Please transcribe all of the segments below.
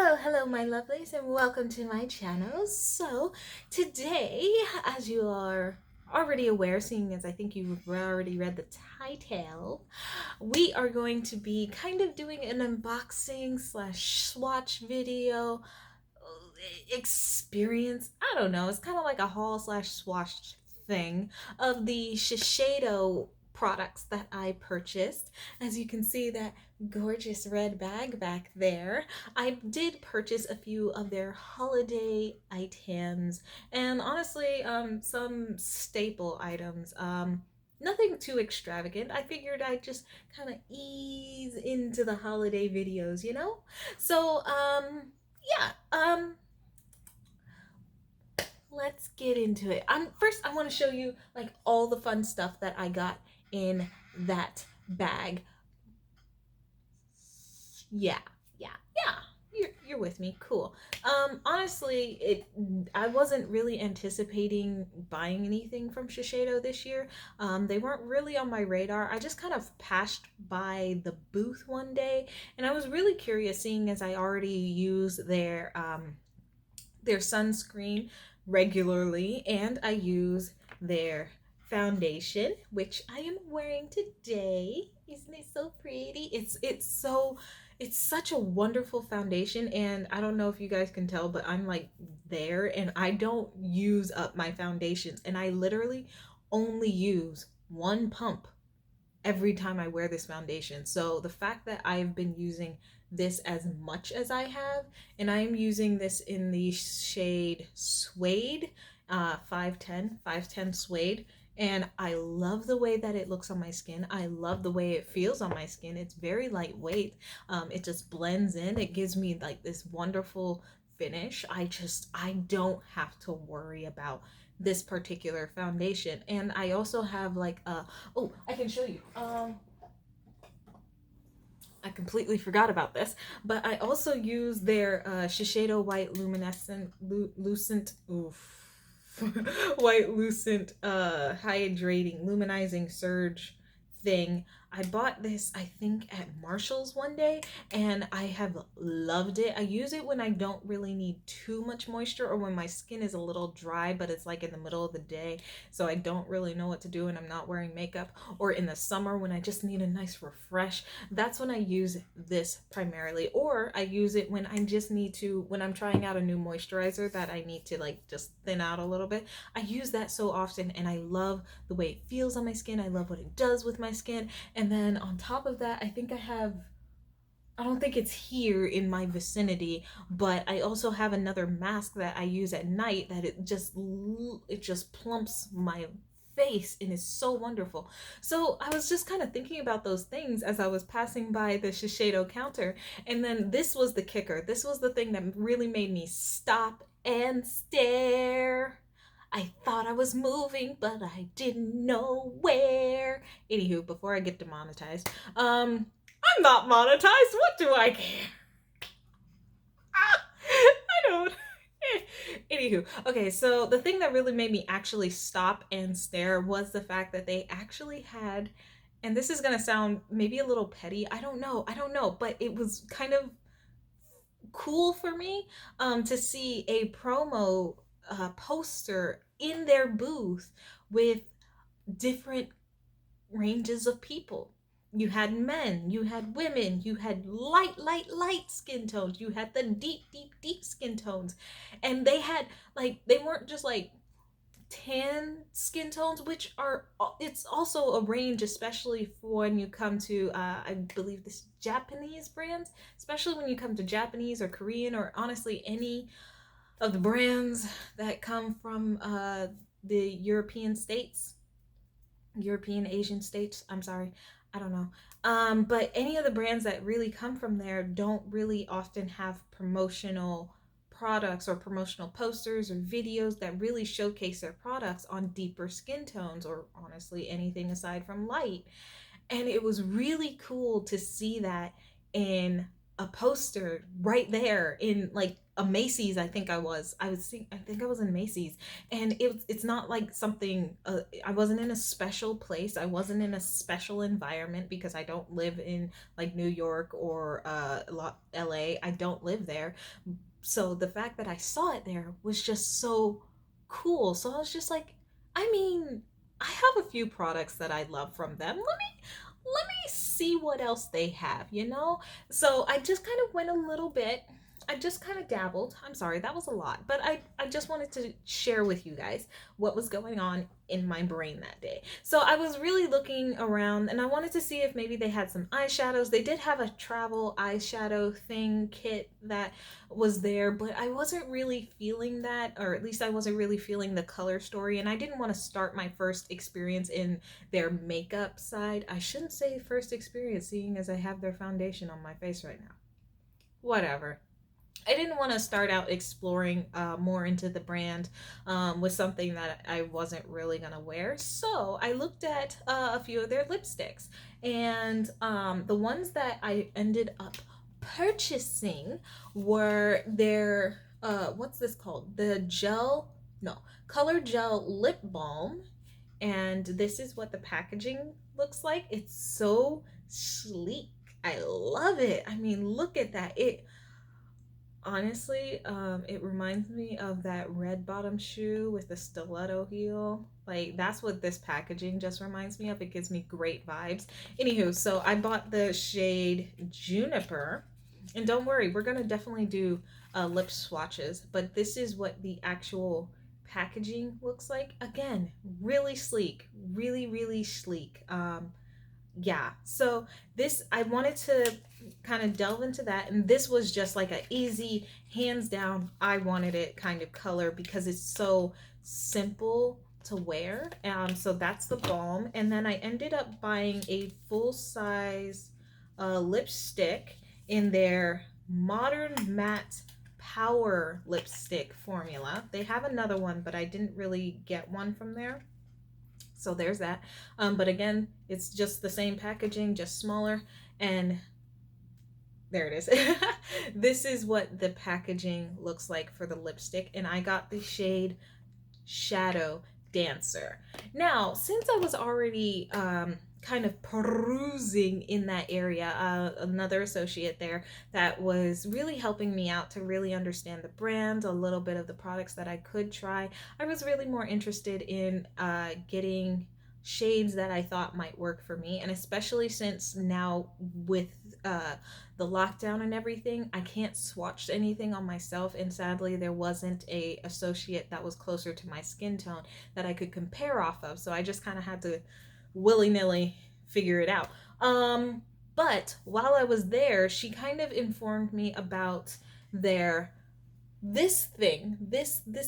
Hello, my lovelies, and welcome to my channel. So, today, as you are already aware, seeing as I think you've already read the title, we are going to be kind of doing an unboxing slash swatch video experience. I don't know, it's kind of like a haul slash swatch thing of the Shiseido products that I purchased. As you can see, that gorgeous red bag back there, I did purchase a few of their holiday items, and honestly, some staple items. Nothing too extravagant. I figured I'd just kind of ease into the holiday videos, you know? So, yeah, let's get into it. First, I want to show you like all the fun stuff that I got in that bag. Yeah, yeah. You're with me. Cool. Honestly, I wasn't really anticipating buying anything from Shiseido this year. They weren't really on my radar. I just kind of passed by the booth one day, and I was really curious, seeing as I already use their sunscreen regularly, and I use their foundation, which I am wearing today. Isn't it so pretty? It's such a wonderful foundation, and I don't know if you guys can tell, but I'm like there, and I don't use up my foundations, and I literally only use one pump every time I wear this foundation. So the fact that I've been using this as much as I have, and I'm using this in the shade Suede, 510 Suede, and I love the way that it looks on my skin. I love the way it feels on my skin. It's very lightweight. It just blends in. It gives me like this wonderful finish. I don't have to worry about this particular foundation. And I also have like oh, I can show you. I completely forgot about this, but I also use their Shiseido White Lucent, oof, White Lucent Hydrating Luminizing Surge thing. I bought this, I think, at Marshall's one day, and I have loved it. I use it when I don't really need too much moisture, or when my skin is a little dry, but it's like in the middle of the day, so I don't really know what to do and I'm not wearing makeup, or in the summer when I just need a nice refresh. That's when I use this primarily, or I use it when I just need to, when I'm trying out a new moisturizer that I need to like just thin out a little bit. I use that so often, and I love the way it feels on my skin. I love what it does with my skin. And then on top of that, I don't think it's here in my vicinity, but I also have another mask that I use at night that it just plumps my face and is so wonderful. So I was just kind of thinking about those things as I was passing by the Shiseido counter, and then this was the kicker. This was the thing that really made me stop and stare. I thought I was moving, but I didn't know where. Anywho, before I get demonetized, I'm not monetized. What do I care? I don't. Anywho, okay, so the thing that really made me actually stop and stare was the fact that they actually had, and this is gonna sound maybe a little petty, I don't know, but it was kind of cool for me to see a promo poster in their booth with different ranges of people. You had men, you had women, you had light skin tones, you had the deep skin tones. And they had like, they weren't just like tan skin tones, which are, it's also a range, especially for when you come to I believe this Japanese brands, especially when you come to Japanese or Korean, or honestly any of the brands that come from the European Asian states. I'm sorry, I don't know. But any of the brands that really come from there don't really often have promotional products or promotional posters or videos that really showcase their products on deeper skin tones, or honestly anything aside from light. And it was really cool to see that in a poster right there in like a Macy's. I think I was in Macy's, and it's not like something. I wasn't in a special place. I wasn't in a special environment because I don't live in like New York or LA. I don't live there, so the fact that I saw it there was just so cool. So I was just like, I mean, I have a few products that I love from them. Let me see what else they have, you know? So I just kind of went a little bit. I just kind of dabbled. I'm sorry, that was a lot, but I just wanted to share with you guys what was going on in my brain that day. So I was really looking around and I wanted to see if maybe they had some eyeshadows. They did have a travel eyeshadow thing kit that was there, but I wasn't really feeling that, or at least I wasn't really feeling the color story, and I didn't want to start my first experience in their makeup side. I shouldn't say first experience, seeing as I have their foundation on my face right now. Whatever. I didn't want to start out exploring more into the brand with something that I wasn't really going to wear. So I looked at a few of their lipsticks, and the ones that I ended up purchasing were their, what's this called? The gel, no, ColorGel lip balm. And this is what the packaging looks like. It's so sleek. I love it. I mean, look at that. Honestly, it reminds me of that red bottom shoe with the stiletto heel. Like, that's what this packaging just reminds me of. It gives me great vibes. Anywho, so I bought the shade Juniper. And don't worry, we're going to definitely do lip swatches. But this is what the actual packaging looks like. Again, really sleek. Really, really sleek. Yeah, so this, I wanted to kind of delve into that, and this was just like an easy hands down I wanted it kind of color because it's so simple to wear. So that's the balm, and then I ended up buying a full size lipstick in their Modern Matte Power lipstick formula. They have another one, but I didn't really get one from there. So there's that. But again, it's just the same packaging, just smaller. And there it is. This is what the packaging looks like for the lipstick. And I got the shade Shadow Dancer. Now, since I was already kind of perusing in that area, another associate there that was really helping me out to really understand the brand, a little bit of the products that I could try. I was really more interested in getting shades that I thought might work for me, and especially since now with the lockdown and everything, I can't swatch anything on myself, and sadly there wasn't a associate that was closer to my skin tone that I could compare off of, so I just kind of had to willy-nilly figure it out. But while I was there, she kind of informed me about their this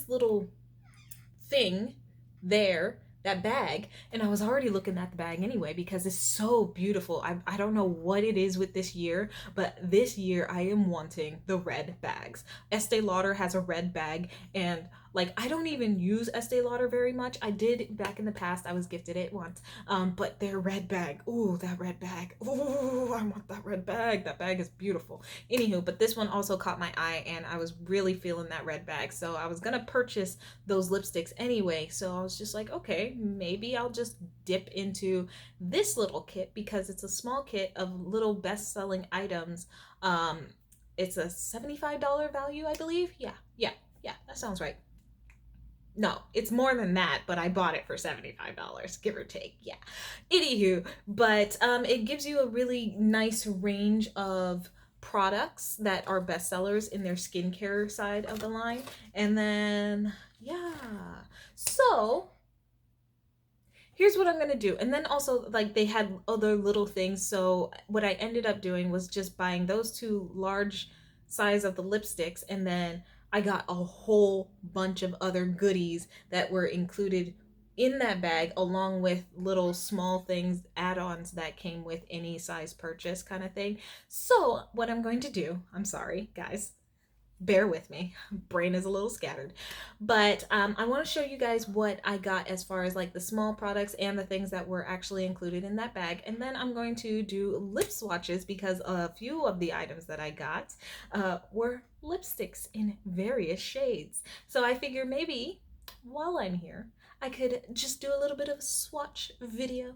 little thing there, that bag, and I was already looking at the bag anyway because it's so beautiful. I don't know what it is with this year, but this year I am wanting the red bags. Estee Lauder has a red bag, and like, I don't even use Estee Lauder very much. I did back in the past. I was gifted it once. But their red bag. Ooh, that red bag. Ooh, I want that red bag. That bag is beautiful. Anywho, but this one also caught my eye, and I was really feeling that red bag. So I was gonna purchase those lipsticks anyway. So I was just like, okay, maybe I'll just dip into this little kit because it's a small kit of little best-selling items. It's a $75 value, I believe. Yeah, that sounds right. No, it's more than that, but I bought it for $75, give or take. Yeah. Anywho, but it gives you a really nice range of products that are bestsellers in their skincare side of the line. And then, yeah. So here's what I'm gonna do. And then also, like, they had other little things. So what I ended up doing was just buying those two large size of the lipsticks, and then I got a whole bunch of other goodies that were included in that bag, along with little small things, add-ons that came with any size purchase kind of thing. So what I'm going to do, I'm sorry, guys. bear with me. Brain is a little scattered. But I want to show you guys what I got as far as like the small products and the things that were actually included in that bag. And then I'm going to do lip swatches because a few of the items that I got were lipsticks in various shades. So I figure maybe while I'm here, I could just do a little bit of a swatch video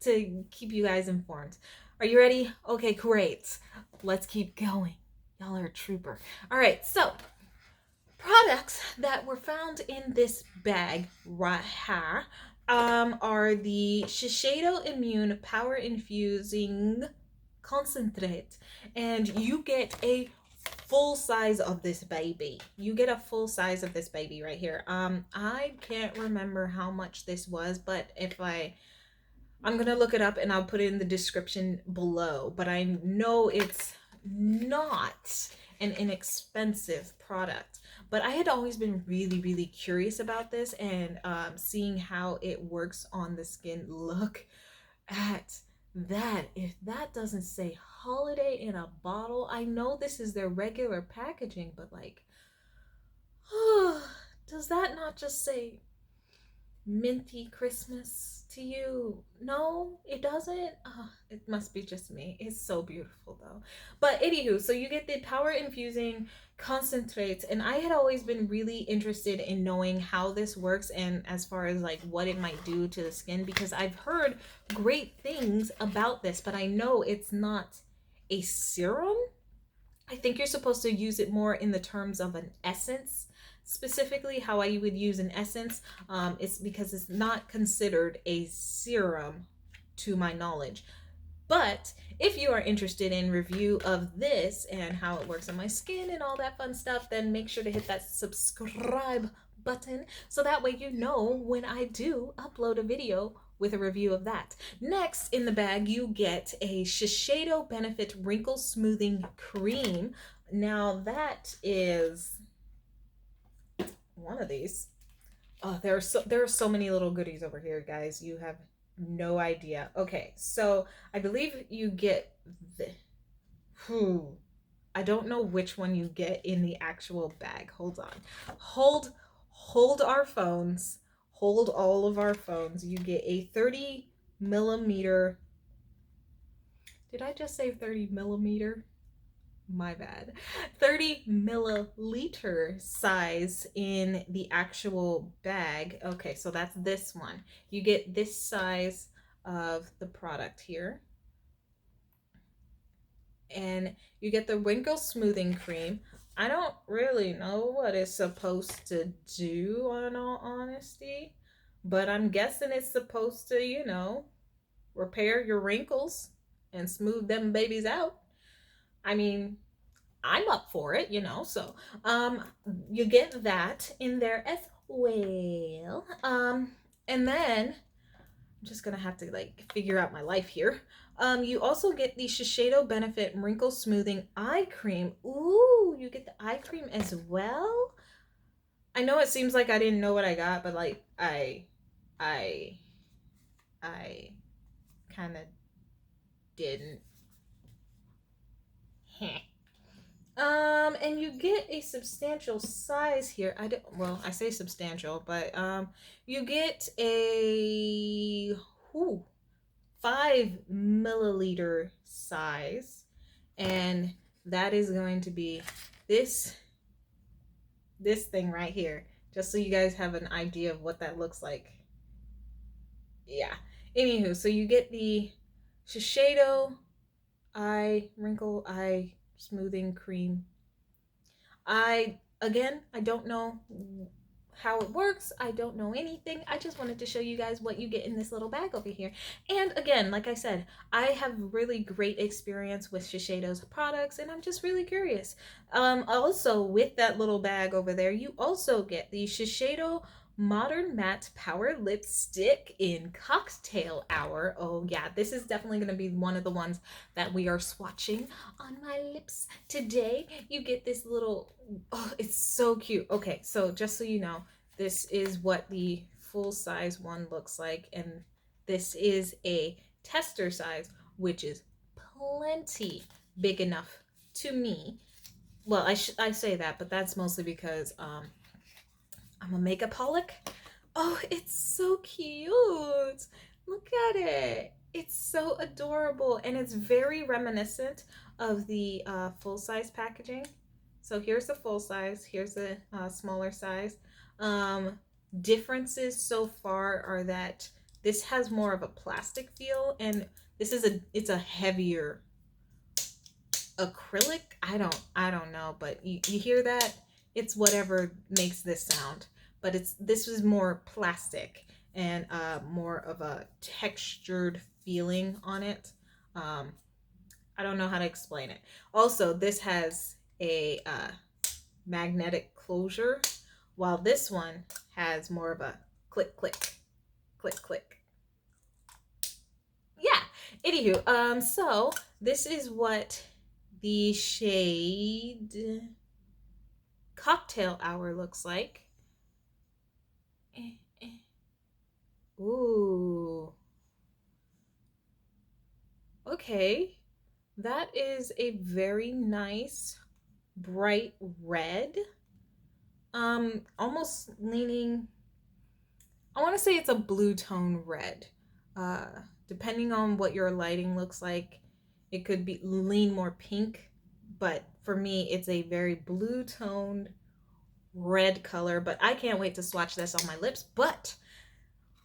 to keep you guys informed. Are you ready? Okay, great. Let's keep going. Y'all are a trooper. All right, so products that were found in this bag right here are the Shiseido Ultimune Power Infusing Concentrate, and you get a full size of this baby. You get a full size of this baby right here. I can't remember how much this was, but I'm gonna look it up and I'll put it in the description below, but I know it's not an inexpensive product. But I had always been really curious about this, and seeing how it works on the skin. Look at that. If that doesn't say holiday in a bottle, I know this is their regular packaging, but like, does that not just say minty Christmas to you? No, it doesn't. It must be just me. It's so beautiful though. But anywho, so you get the power infusing concentrates, and I had always been really interested in knowing how this works and as far as like what it might do to the skin, because I've heard great things about this, but I know it's not a serum. I think you're supposed to use it more in the terms of an essence. Specifically, how I would use an essence is because it's not considered a serum to my knowledge. But if you are interested in review of this and how it works on my skin and all that fun stuff, then make sure to hit that subscribe button so that way you know when I do upload a video with a review of that. Next in the bag, you get a Shiseido Benefit Wrinkle Smoothing Cream. Now that is one of these. Oh, there are so many little goodies over here, guys. You have no idea. Okay, so I believe you get the I don't know which one you get in the actual bag. Hold on. Hold our phones. Hold all of our phones. You get a 30 millimeter. Did I just say 30 millimeter? My bad. 30 milliliter size in the actual bag. Okay, so that's this one. You get this size of the product here. And you get the wrinkle smoothing cream. I don't really know what it's supposed to do, in all honesty, but I'm guessing it's supposed to, you know, repair your wrinkles and smooth them babies out. I mean, I'm up for it, you know. So you get that in there as well. And then I'm just gonna have to like figure out my life here. You also get the Shiseido Benefit Wrinkle Smoothing Eye Cream. Ooh, you get the eye cream as well. I know it seems like I didn't know what I got, but like I kind of didn't. And you get a substantial size here. I say substantial, but you get a 5 milliliter size, and that is going to be this thing right here, just so you guys have an idea of what that looks like. Yeah. Anywho, so you get the Shiseido Wrinkle Eye Smoothing Cream. I don't know how it works. I don't know anything. I just wanted to show you guys what you get in this little bag over here. And again, like I said, I have really great experience with Shiseido's products, and I'm just really curious. Also with that little bag over there, you also get the Shiseido ModernMatte Power Lipstick in Cocktail Hour. Oh yeah, this is definitely going to be one of the ones that we are swatching on my lips today. You get this little, oh, it's so cute. Okay, so just so you know, this is what the full size one looks like, and this is a tester size, which is plenty big enough to me well, I say that, but that's mostly because I'm a makeaholic. Oh, it's so cute. Look at it. It's so adorable, and it's very reminiscent of the full size packaging. So here's the full size. Here's the smaller size. Um, Differences so far are that this has more of a plastic feel, and this is it's a heavier acrylic. I don't know, but you hear that? It's whatever makes this sound, but this was more plastic and more of a textured feeling on it. um I don't know how to explain it. Also, this has a magnetic closure, while this one has more of a click click click click. Yeah. Anywho, so this is what the shade Cocktail Hour looks like. Ooh. Okay. That is a very nice bright red. Almost leaning, I want to say it's a blue tone red. Uh Depending on what your lighting looks like, it could be lean more pink, but for me it's a very blue toned red color. But I can't wait to swatch this on my lips. But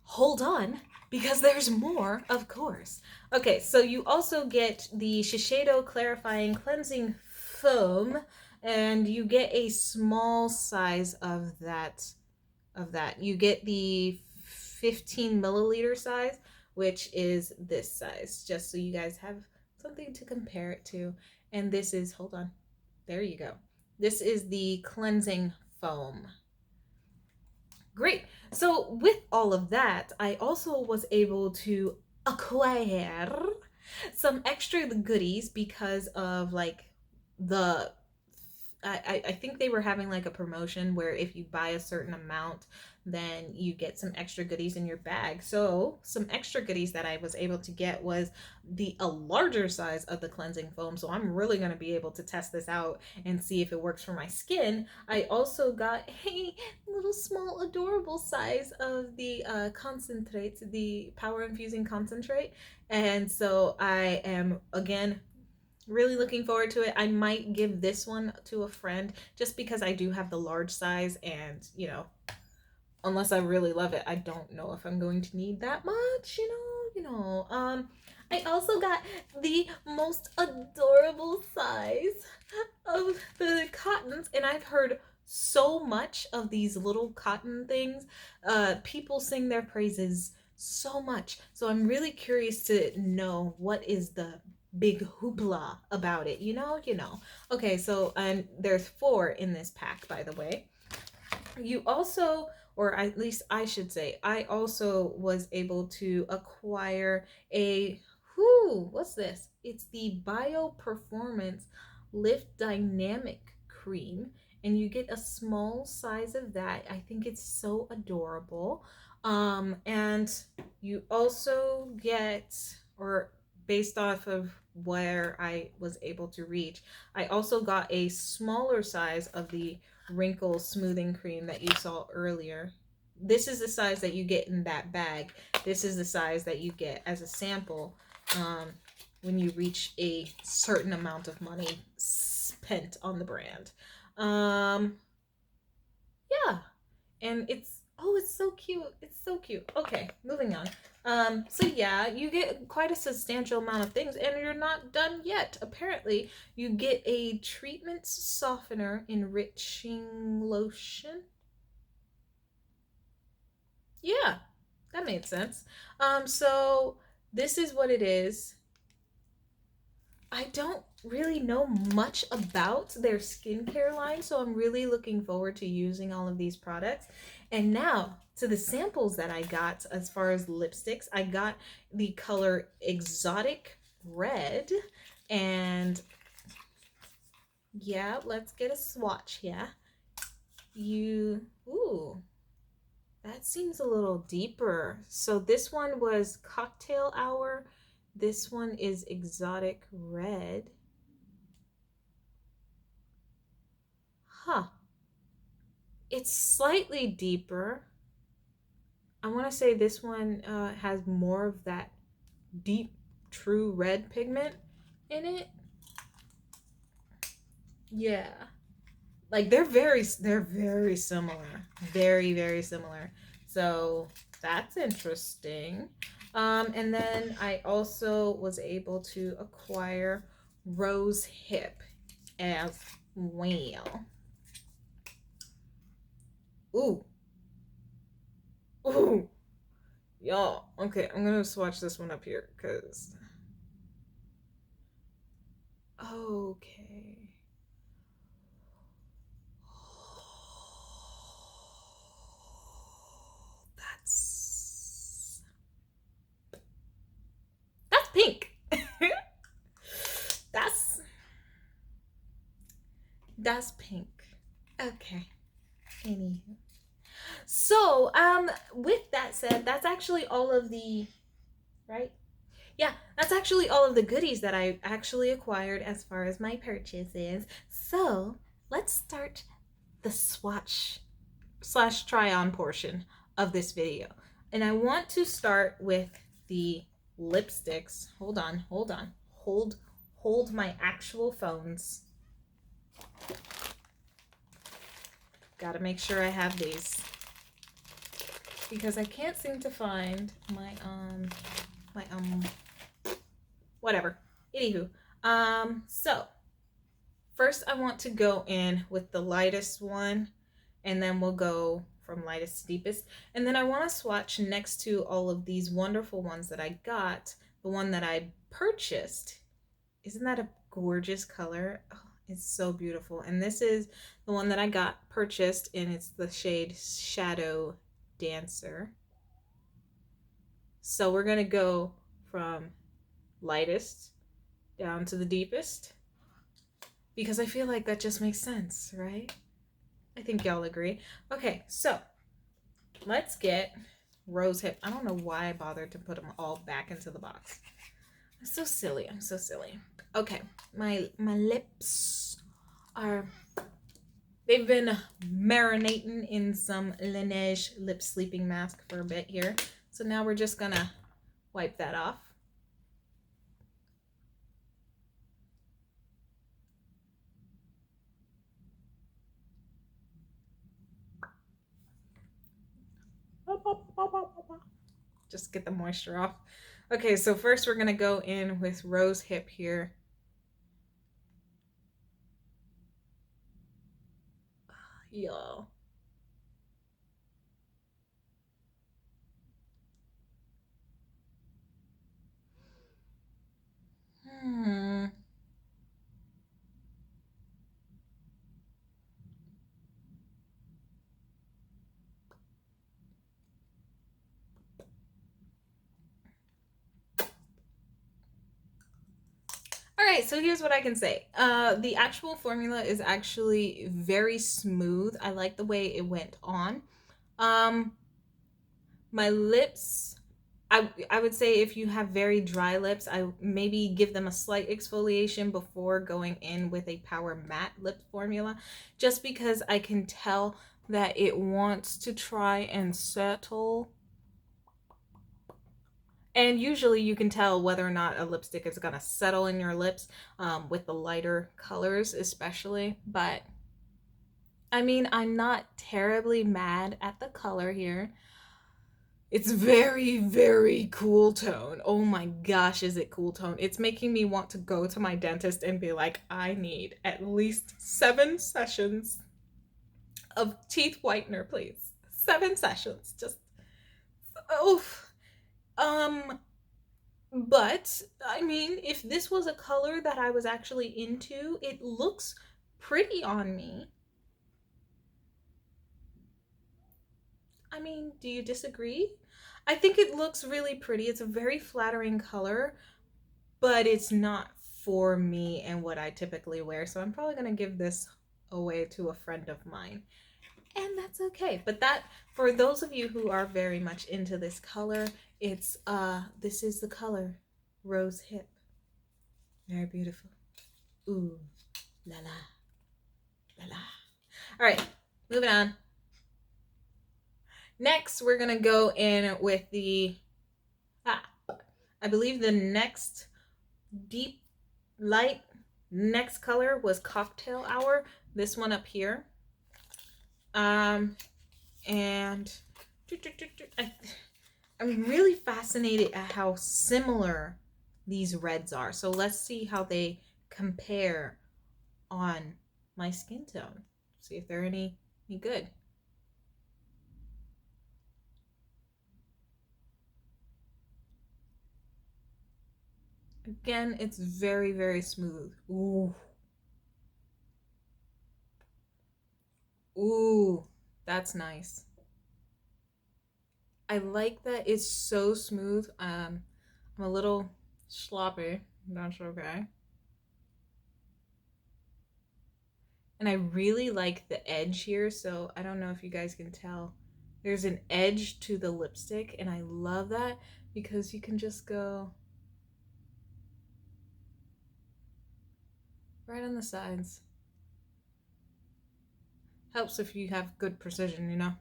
hold on, because there's more, of course. Okay, so you also get the Shiseido Clarifying Cleansing Foam, and you get a small size of that. You get the 15 milliliter size, which is this size, just so you guys have something to compare it to. And this is, hold on, there you go. This is the cleansing foam. Great. So with all of that, I also was able to acquire some extra goodies because of like the I think they were having like a promotion where if you buy a certain amount, then you get some extra goodies in your bag. So some extra goodies that I was able to get was a larger size of the cleansing foam. So I'm really going to be able to test this out and see if it works for my skin. I also got a little small adorable size of the concentrate, the power infusing concentrate. And so I am again really looking forward to it. I might give this one to a friend just because I do have the large size, and unless I really love it, I don't know if I'm going to need that much, I also got the most adorable size of the cottons, and I've heard so much of these little cotton things. People sing their praises so much. So I'm really curious to know what is the big hoopla about it. Okay, so there's 4 in this pack, by the way. You also, or at least I should say, I also was able to acquire what's this? It's the Bio Performance Lift Dynamic Cream, and you get a small size of that. I think it's so adorable. And you also get, or based off of where I was able to reach, I also got a smaller size of the wrinkle smoothing cream that you saw earlier. This is the size that you get in that bag. This is the size that you get as a sample when you reach a certain amount of money spent on the brand. Yeah, and it's so cute. It's so cute. Okay, moving on. So yeah, you get quite a substantial amount of things, and you're not done yet. Apparently, you get a treatment softener enriching lotion. Yeah, that made sense. So this is what it is. I don't really know much about their skincare line, so I'm really looking forward to using all of these products. And now to the samples that I got as far as lipsticks. I got the color Exotic Red, and yeah, let's get a swatch here. Ooh, that seems a little deeper. So this one was Cocktail Hour. This one is Exotic Red. Huh. It's slightly deeper. I want to say this one has more of that deep, true red pigment in it. Yeah. Like they're very similar. Very, very similar. So that's interesting. And then I also was able to acquire Rose Hip as well. Ooh. Ooh. Y'all. Okay, I'm gonna swatch this one up here because okay. That's pink. that's that's pink. Okay. Anywho. So, with that said, that's actually all of the right? Yeah, that's actually all of the goodies that I actually acquired as far as my purchases. So, let's start the swatch slash try on portion of this video. And I want to start with the lipsticks. Hold on. Hold my actual phones. Gotta make sure I have these. Because I can't seem to find my whatever. Anywho. So first I want to go in with the lightest one, and then we'll go from lightest to deepest. And then I want to swatch next to all of these wonderful ones that I got. The one that I purchased. Isn't that a gorgeous color? Oh, it's so beautiful. And this is the one that I got purchased, and it's the shade Shadow Dancer. So we're gonna go from lightest down to the deepest, because I feel like that just makes sense, right? I think y'all agree. Okay, so let's get Rose Hip. I don't know why I bothered to put them all back into the box. I'm so silly. I'm so silly. Okay, my lips are, they've been marinating in some Laneige lip sleeping mask for a bit here. So now we're just gonna wipe that off. Just get the moisture off. Okay, so first we're gonna go in with Rose Hip here. Y'all. All right, so here's what I can say. The actual formula is actually very smooth. I like the way it went on. My lips, I would say if you have very dry lips, I maybe give them a slight exfoliation before going in with a Power Matte lip formula, just because I can tell that it wants to try and settle. And usually you can tell whether or not a lipstick is going to settle in your lips with the lighter colors especially. But I mean, I'm not terribly mad at the color here. It's very, very cool tone. Oh my gosh, is it cool tone. It's making me want to go to my dentist and be like, I need at least 7 sessions of teeth whitener, please. 7 sessions. Just, oh. But I mean, if this was a color that I was actually into, it looks pretty on me. I mean, do you disagree? I think it looks really pretty. It's a very flattering color, but it's not for me and what I typically wear. So I'm probably going to give this away to a friend of mine. And that's okay. But that, for those of you who are very much into this color, it's this is the color Rose Hip. Very beautiful. Ooh, la la, la la. All right, moving on. Next, we're going to go in with the, I believe the next deep light next color was Cocktail Hour. This one up here. And I'm really fascinated at how similar these reds are. So let's see how they compare on my skin tone. See if they're any good. Again, it's very, very smooth. Ooh. Ooh, that's nice. I like that it's so smooth. I'm a little sloppy. That's okay. And I really like the edge here, so I don't know if you guys can tell. There's an edge to the lipstick, and I love that because you can just go right on the sides. Helps if you have good precision, you know?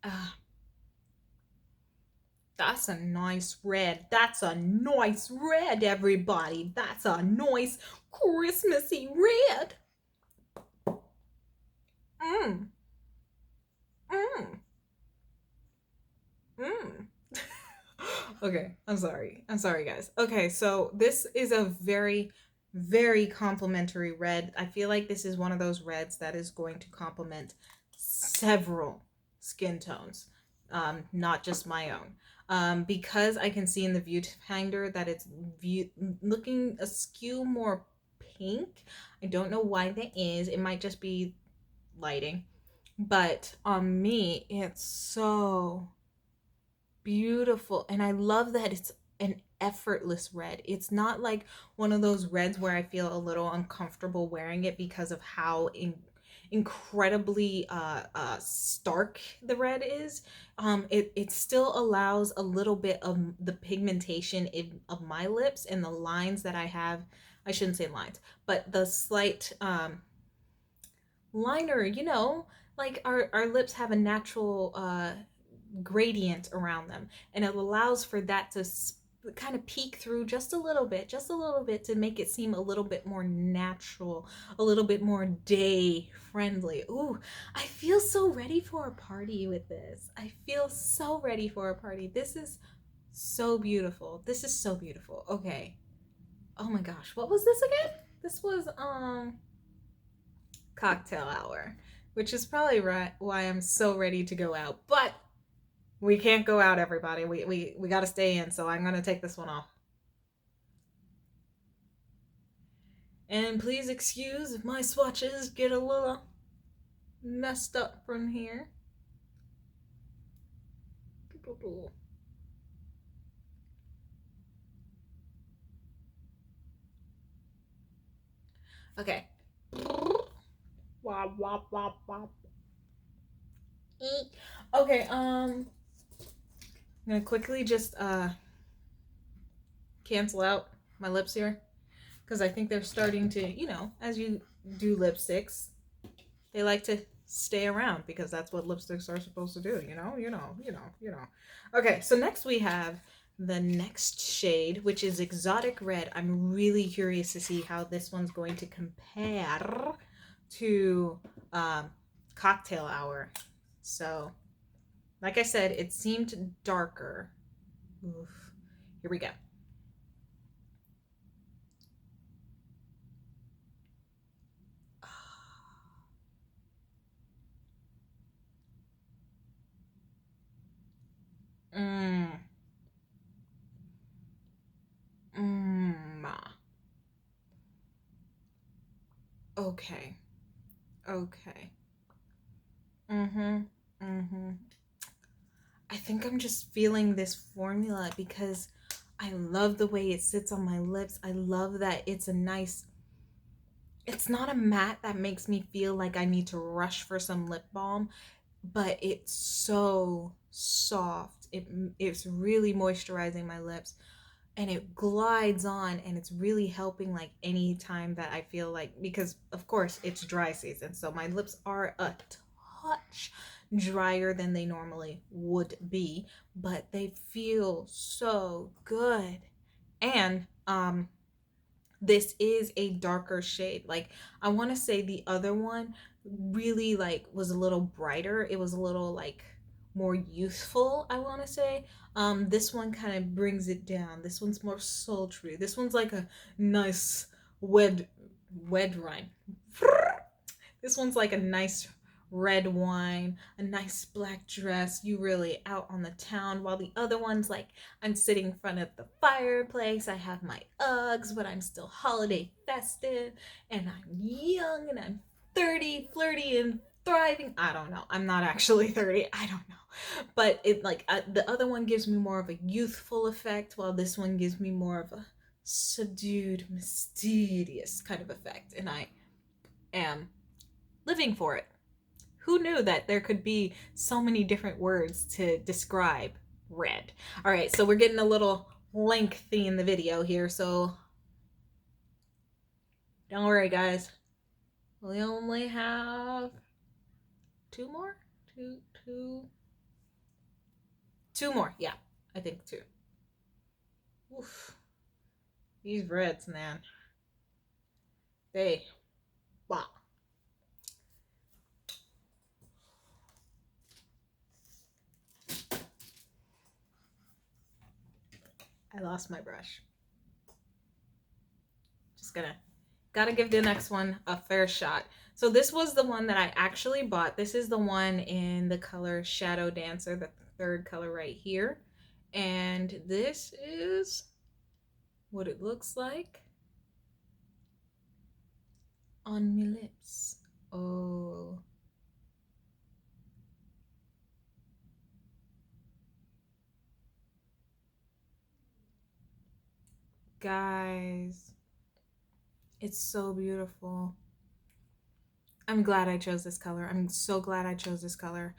Ah, that's a nice red. That's a nice red, everybody. That's a nice Christmassy red. Mmm. Mmm. Mmm. Okay, I'm sorry. I'm sorry, guys. Okay, so this is a very, very complimentary red. I feel like this is one of those reds that is going to complement several skin tones, not just my own. Because I can see in the viewfinder that it's looking askew more pink. I don't know why that is. It might just be lighting. But on me, it's so beautiful, and I love that it's an effortless red. It's not like one of those reds where I feel a little uncomfortable wearing it because of how incredibly stark the red is. It still allows a little bit of the pigmentation of my lips and the lines that I have. I shouldn't say lines, but the slight liner, you know, like our lips have a natural gradient around them, and it allows for that to kind of peek through just a little bit to make it seem a little bit more natural, a little bit more day friendly. Ooh, I feel so ready for a party with this. I feel so ready for a party. This is so beautiful. This is so beautiful. Okay. Oh my gosh, what was this again? This was Cocktail Hour, which is probably right why I'm so ready to go out. But we can't go out, everybody. We got to stay in, so I'm going to take this one off. And please excuse if my swatches get a little messed up from here. Okay. Wop, wop, wop, wop. Okay, I'm gonna quickly just cancel out my lips here, because I think they're starting to, you know, as you do lipsticks, they like to stay around because that's what lipsticks are supposed to do, you know. Okay, so next we have the next shade, which is Exotic Red. I'm really curious to see how this one's going to compare to Cocktail Hour. So, like I said, it seemed darker. Oof. Here we go. Mmm. Mmm. Okay. Okay. Mm-hmm. Mm-hmm. I think I'm just feeling this formula because I love the way it sits on my lips. I love that it's a nice, it's not a matte that makes me feel like I need to rush for some lip balm, but it's so soft. It's really moisturizing my lips. and it glides on, and it's really helping like any time that I feel like, because of course it's dry season, so my lips are a touch drier than they normally would be, but they feel so good. And this is a darker shade. Like, I want to say the other one really like was a little brighter. It was a little like more youthful, I want to say. This one kind of brings it down. This one's more sultry. This one's like a nice wed wine. This one's like a nice red wine, a nice black dress. You really out on the town. While the other one's like, I'm sitting in front of the fireplace. I have my Uggs, but I'm still holiday festive, and I'm young, and I'm 30, flirty, and thriving. I don't know. I'm not actually 30. I don't know. But it like the other one gives me more of a youthful effect, while this one gives me more of a subdued, mysterious kind of effect. And I am living for it. Who knew that there could be so many different words to describe red? All right, so we're getting a little lengthy in the video here, so don't worry, guys. We only have two more? Two more, yeah. I think two. Oof. These reds, man. They, wow. I lost my brush. Just gotta give the next one a fair shot. So this was the one that I actually bought. This is the one in the color Shadow Dancer, the third color right here. And this is what it looks like on my lips. Oh. Guys, it's so beautiful. I'm glad I chose this color. I'm so glad I chose this color.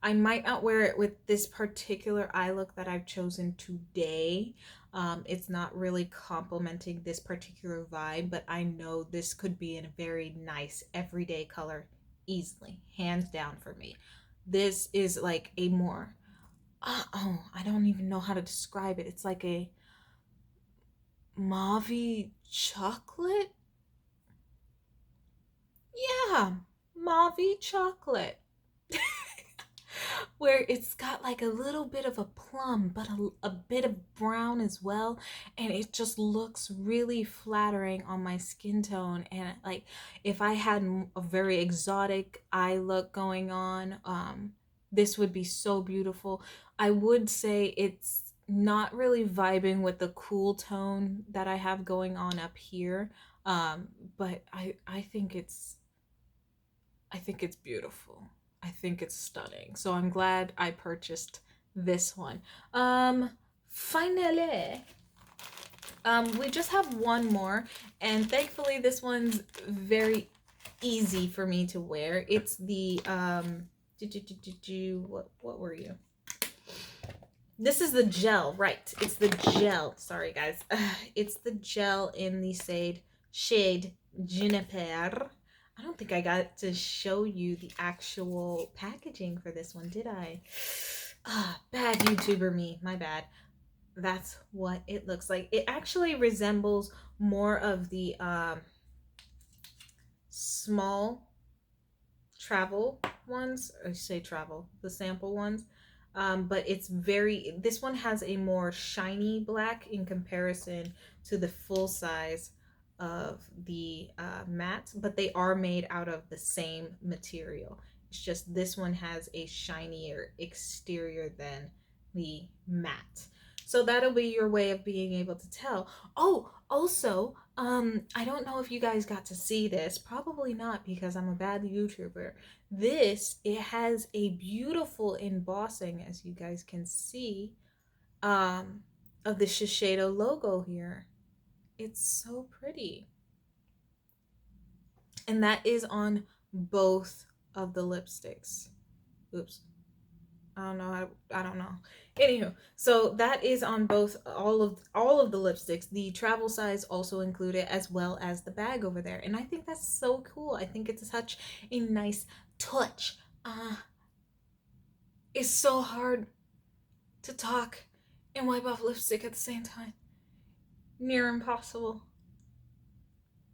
I might not wear it with this particular eye look that I've chosen today. It's not really complementing this particular vibe, but I know this could be a very nice everyday color easily, hands down for me. This is like a more, oh, I don't even know how to describe it. It's like a mauve chocolate. Yeah, mauve chocolate. Where it's got like a little bit of a plum, but a bit of brown as well. And it just looks really flattering on my skin tone. And like, if I had a very exotic eye look going on, this would be so beautiful. I would say it's not really vibing with the cool tone that I have going on up here. But I think it's beautiful. I think it's stunning. So I'm glad I purchased this one. Finally, we just have one more, and thankfully this one's very easy for me to wear. It's the what were you? This is the gel, right? It's the gel. Sorry, guys. It's the gel in the shade Juniper. I don't think I got to show you the actual packaging for this one, did I? Bad YouTuber me. My bad. That's what it looks like. It actually resembles more of the small travel ones. I say travel, the sample ones. But this one has a more shiny black in comparison to the full size of the matte, but they are made out of the same material. It's just this one has a shinier exterior than the matte. So that'll be your way of being able to tell. Oh, also, I don't know if you guys got to see this. Probably not, because I'm a bad YouTuber. It has a beautiful embossing, as you guys can see, of the Shiseido logo here. It's so pretty. And that is on both of the lipsticks. Oops. I don't know. Anywho, so that is on both all of the lipsticks. The travel size also included, as well as the bag over there. And I think that's so cool. I think it's such a nice touch. It's so hard to talk and wipe off lipstick at the same time. Near impossible,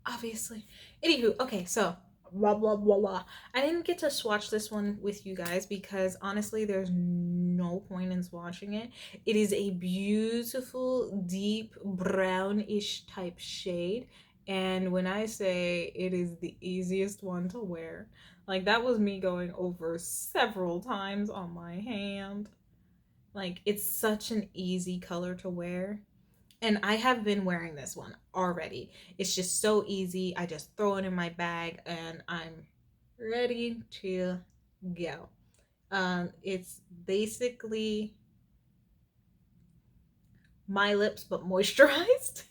obviously. Anywho, okay, so blah blah blah blah. I didn't get to swatch this one with you guys because honestly, there's no point in swatching it. It is a beautiful, deep brownish type shade. And when I say it is the easiest one to wear, like that was me going over several times on my hand. Like it's such an easy color to wear. And I have been wearing this one already. It's just so easy. I just throw it in my bag and I'm ready to go. It's basically My Lips but moisturized.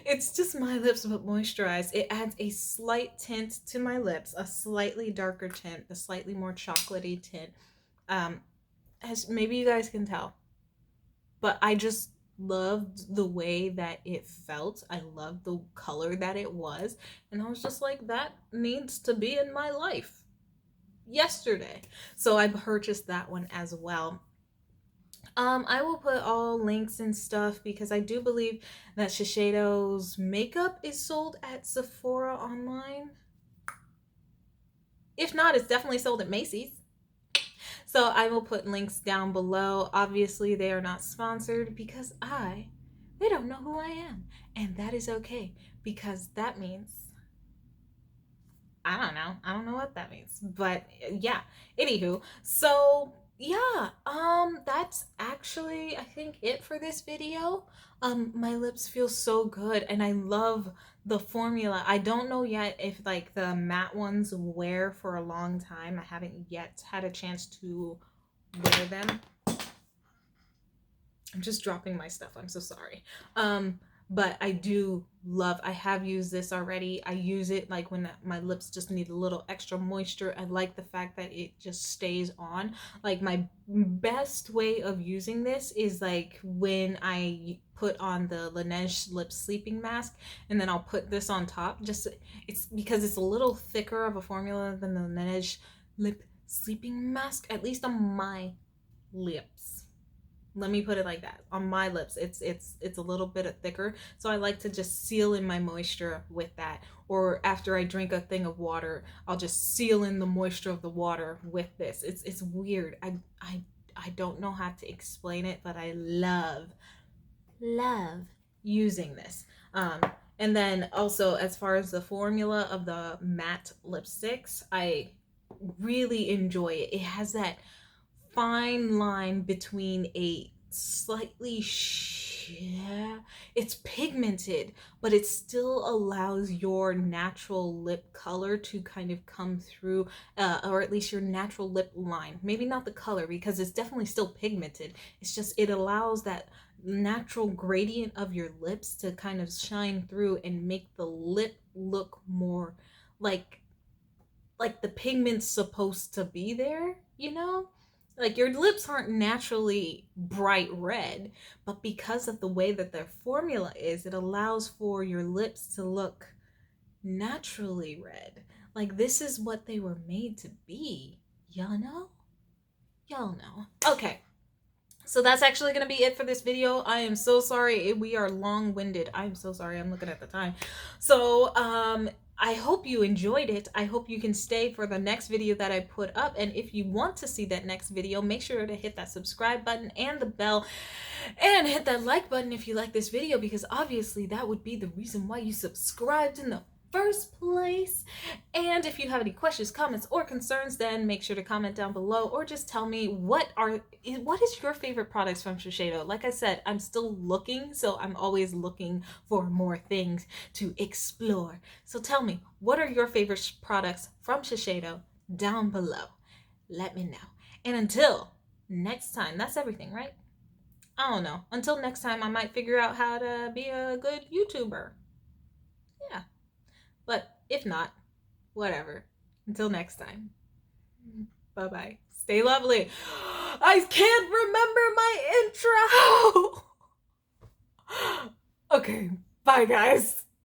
It's just My Lips but moisturized. It adds a slight tint to my lips, a slightly darker tint, a slightly more chocolatey tint. As maybe you guys can tell, but I just loved the way that it felt. I loved the color that it was. And I was just like, that needs to be in my life yesterday. So I purchased that one as well. I will put all links and stuff because I do believe that Shiseido's makeup is sold at Sephora online. If not, it's definitely sold at Macy's. So I will put links down below. Obviously, they are not sponsored because they don't know who I am. And that is okay because that means, I don't know. I don't know what that means. But yeah, anywho. So yeah, that's actually, I think, it for this video. My lips feel so good and I love the formula. I don't know yet if like the matte ones wear for a long time. I haven't yet had a chance to wear them. I'm just dropping my stuff. I'm so sorry. But I do love, I have used this already. I use it like when my lips just need a little extra moisture. I like the fact that it just stays on. Like my best way of using this is like when I put on the Laneige lip sleeping mask and then I'll put this on top. Just, it's because it's a little thicker of a formula than the Laneige lip sleeping mask, at least on my lips. Let me put it like that. On my lips, it's a little bit thicker, so I like to just seal in my moisture with that. Or after I drink a thing of water, I'll just seal in the moisture of the water with this. It's weird. I don't know how to explain it, but I love using this. And then also as far as the formula of the matte lipsticks, I really enjoy it. It has that fine line between a slightly it's pigmented, but it still allows your natural lip color to kind of come through, or at least your natural lip line. Maybe not the color because it's definitely still pigmented. It's just it allows that natural gradient of your lips to kind of shine through and make the lip look more like the pigment's supposed to be there, you know? Like your lips aren't naturally bright red, but because of the way that their formula is, it allows for your lips to look naturally red. Like this is what they were made to be. Y'all know? Y'all know. Okay. So that's actually going to be it for this video. I am so sorry. We are long-winded. I'm so sorry. I'm looking at the time. So, I hope you enjoyed it. I hope you can stay for the next video that I put up. And if you want to see that next video, make sure to hit that subscribe button and the bell and hit that like button if you like this video, because obviously that would be the reason why you subscribed in the first place. And if you have any questions, comments, or concerns, then make sure to comment down below or just tell me what is your favorite products from Shiseido. Like I said, I'm still looking, so I'm always looking for more things to explore. So tell me, what are your favorite products from Shiseido down below? Let me know. And until next time, that's everything, right? I don't know. Until next time, I might figure out how to be a good YouTuber. Yeah. But if not, whatever. Until next time. Bye-bye. Stay lovely. I can't remember my intro. Okay, bye guys.